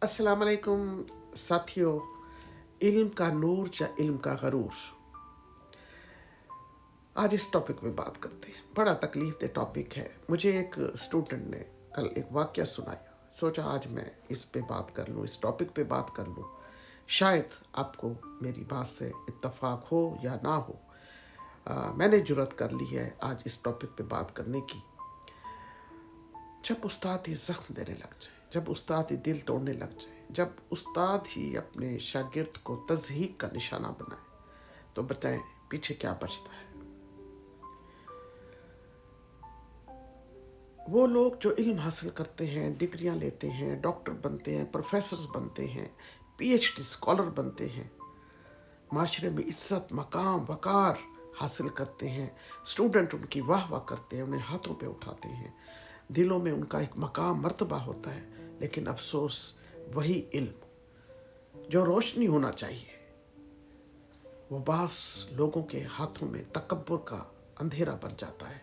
अस्सलाम वालेकुम साथियों। इल्म का नूर या इल्म का गरूर, आज इस टॉपिक पे बात करते हैं। बड़ा तकलीफ दे टॉपिक है। मुझे एक स्टूडेंट ने कल एक वाक़या सुनाया, सोचा आज मैं इस पे बात कर लूँ, इस टॉपिक पे बात कर लूँ। शायद आपको मेरी बात से इत्तफाक हो या ना हो। मैंने जुर्रत कर ली है आज इस टॉपिक पे बात करने की। जब उस्ताद ही ज़ख्म देने लग जाए, जब उस्ताद ही दिल तोड़ने लग जाए, जब उस्ताद ही अपने शागिर्द को तज़हीक का निशाना बनाए, तो बताएं पीछे क्या बचता है। वो लोग जो इल्म हासिल करते हैं, डिग्रियां लेते हैं, डॉक्टर बनते हैं, प्रोफेसर्स बनते हैं, पीएचडी स्कॉलर बनते हैं, माशरे में इज्जत, मकाम, वकार हासिल करते हैं, स्टूडेंट उनकी वाह वाह करते हैं, उन्हें हाथों पे उठाते हैं, दिलों में उनका एक मकाम मर्तबा होता है। लेकिन अफसोस, वही इल्म जो रोशनी होना चाहिए, वो बास लोगों के हाथों में तकब्बुर का अंधेरा बन जाता है।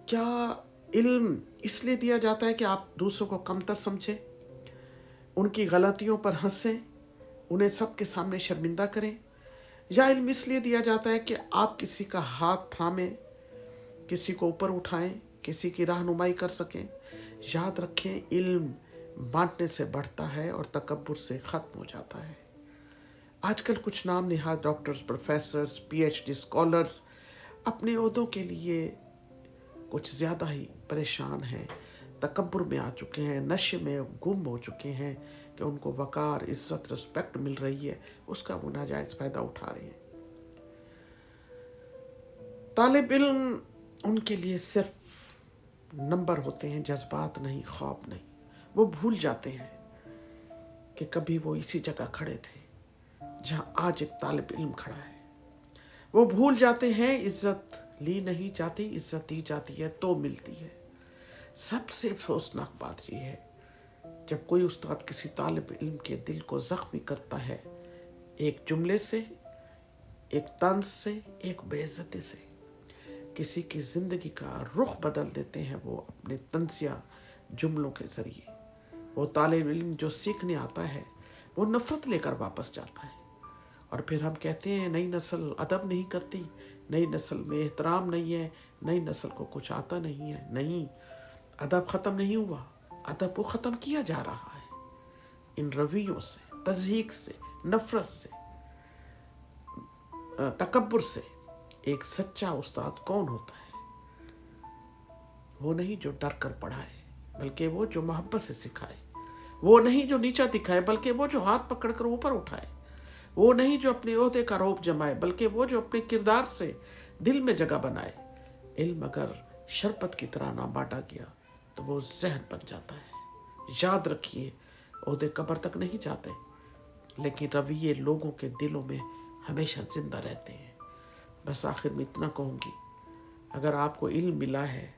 क्या इल्म इसलिए दिया जाता है कि आप दूसरों को कमतर समझें, उनकी गलतियों पर हंसें, उन्हें सबके सामने शर्मिंदा करें? या इल्म इसलिए दिया जाता है कि आप किसी का हाथ थामें, किसी को ऊपर उठाएं, किसी की रहनुमाई कर सकें? याद रखें, इल्म बांटने से बढ़ता है और तकब्बुर से ख़त्म हो जाता है। आजकल कुछ नाम निहाद डॉक्टर्स, प्रोफेसर्स, पीएचडी स्कॉलर्स अपने ओहदों के लिए कुछ ज़्यादा ही परेशान हैं, तकब्बुर में आ चुके हैं, नशे में गुम हो चुके हैं कि उनको वकार, इज्जत, रिस्पेक्ट मिल रही है, उसका वो नाजायज़ फ़ायदा उठा रहे हैं। तालिब इल्म उनके लिए सिर्फ नंबर होते हैं, जज्बात नहीं, ख्वाब नहीं। वो भूल जाते हैं कि कभी वो इसी जगह खड़े थे जहाँ आज एक तालिब इल्म खड़ा है। वो भूल जाते हैं इज्जत ली नहीं जाती, इज्जत दी जाती है तो मिलती है। सबसे अफसोसनाक बात यह है, जब कोई उस्ताद किसी तालिब इल्म के दिल को ज़ख्मी करता है, एक जुमले से, एक तंज से, एक बेइज्जती से, किसी की ज़िंदगी का रुख बदल देते हैं वो अपने तंजिया जुमलों के ज़रिए। वो तालिब इल्म जो सीखने आता है, वो नफ़रत लेकर वापस जाता है। और फिर हम कहते हैं नई नस्ल अदब नहीं करती, नई नस्ल में एहतराम नहीं है, नई नस्ल को कुछ आता नहीं है। नहीं, अदब ख़त्म नहीं हुआ, अदब को ख़त्म किया जा रहा है। इन रवैयों से, तज़हीक से, नफ़रत से, तकब्बुर से। एक सच्चा उस्ताद कौन होता है? वो नहीं जो डर कर पढ़ाए, बल्कि वो जो मोहब्बत से सिखाए। वो नहीं जो नीचा दिखाए, बल्कि वो जो हाथ पकड़ कर ऊपर उठाए। वो नहीं जो अपने ओहदे का रौब जमाए, बल्कि वो जो अपने किरदार से दिल में जगह बनाए। इल्म अगर शरबत की तरह ना बांटा गया तो वो जहर बन जाता है। याद रखिए, ओहदे कब्र तक नहीं जाते, लेकिन रवैये लोगों के दिलों में हमेशा जिंदा रहते हैं। बस आखिर में इतना कहूँगी, अगर आपको इल्म मिला है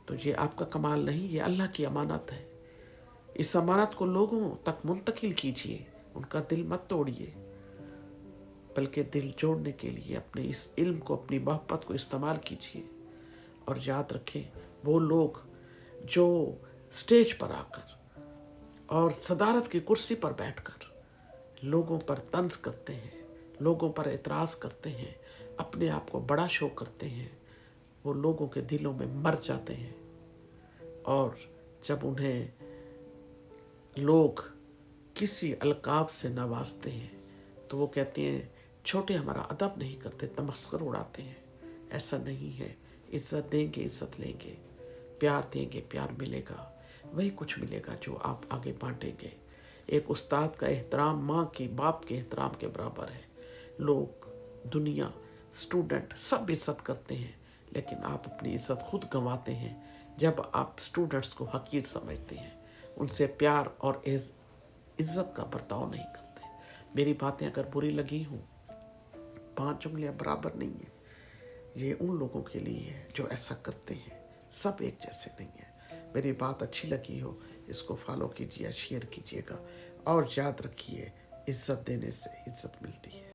तो ये आपका कमाल नहीं, ये अल्लाह की अमानत है। इस अमानत को लोगों तक मुंतकिल कीजिए, उनका दिल मत तोड़िए, बल्कि दिल जोड़ने के लिए अपने इस इल्म को, अपनी मोहब्बत को इस्तेमाल कीजिए। और याद रखें, वो लोग जो स्टेज पर आकर और सदारत की कुर्सी पर बैठकर लोगों पर तंज करते हैं, लोगों पर एतराज़ करते हैं, अपने आप को बड़ा शो करते हैं, वो लोगों के दिलों में मर जाते हैं। और जब उन्हें लोग किसी अलकाब से नवाजते हैं तो वो कहते हैं छोटे हमारा अदब नहीं करते, तमस्खर उड़ाते हैं। ऐसा नहीं है। इज्जत देंगे, इज्जत लेंगे, प्यार देंगे, प्यार मिलेगा। वही कुछ मिलेगा जो आप आगे बांटेंगे। एक उस्ताद का एहतराम माँ के, बाप के एहतराम के बराबर है। लोग, दुनिया, स्टूडेंट सब इज्जत करते हैं, लेकिन आप अपनी इज्जत खुद गंवाते हैं जब आप स्टूडेंट्स को हकीर समझते हैं, उनसे प्यार और इज्जत का बर्ताव नहीं करते। मेरी बातें अगर बुरी लगी हों, 5 उंगलियां बराबर नहीं है। ये उन लोगों के लिए है जो ऐसा करते हैं, सब एक जैसे नहीं है। मेरी बात अच्छी लगी हो, इसको फॉलो कीजिए, शेयर कीजिएगा। और याद रखिए, इज्जत देने से इज्जत मिलती है।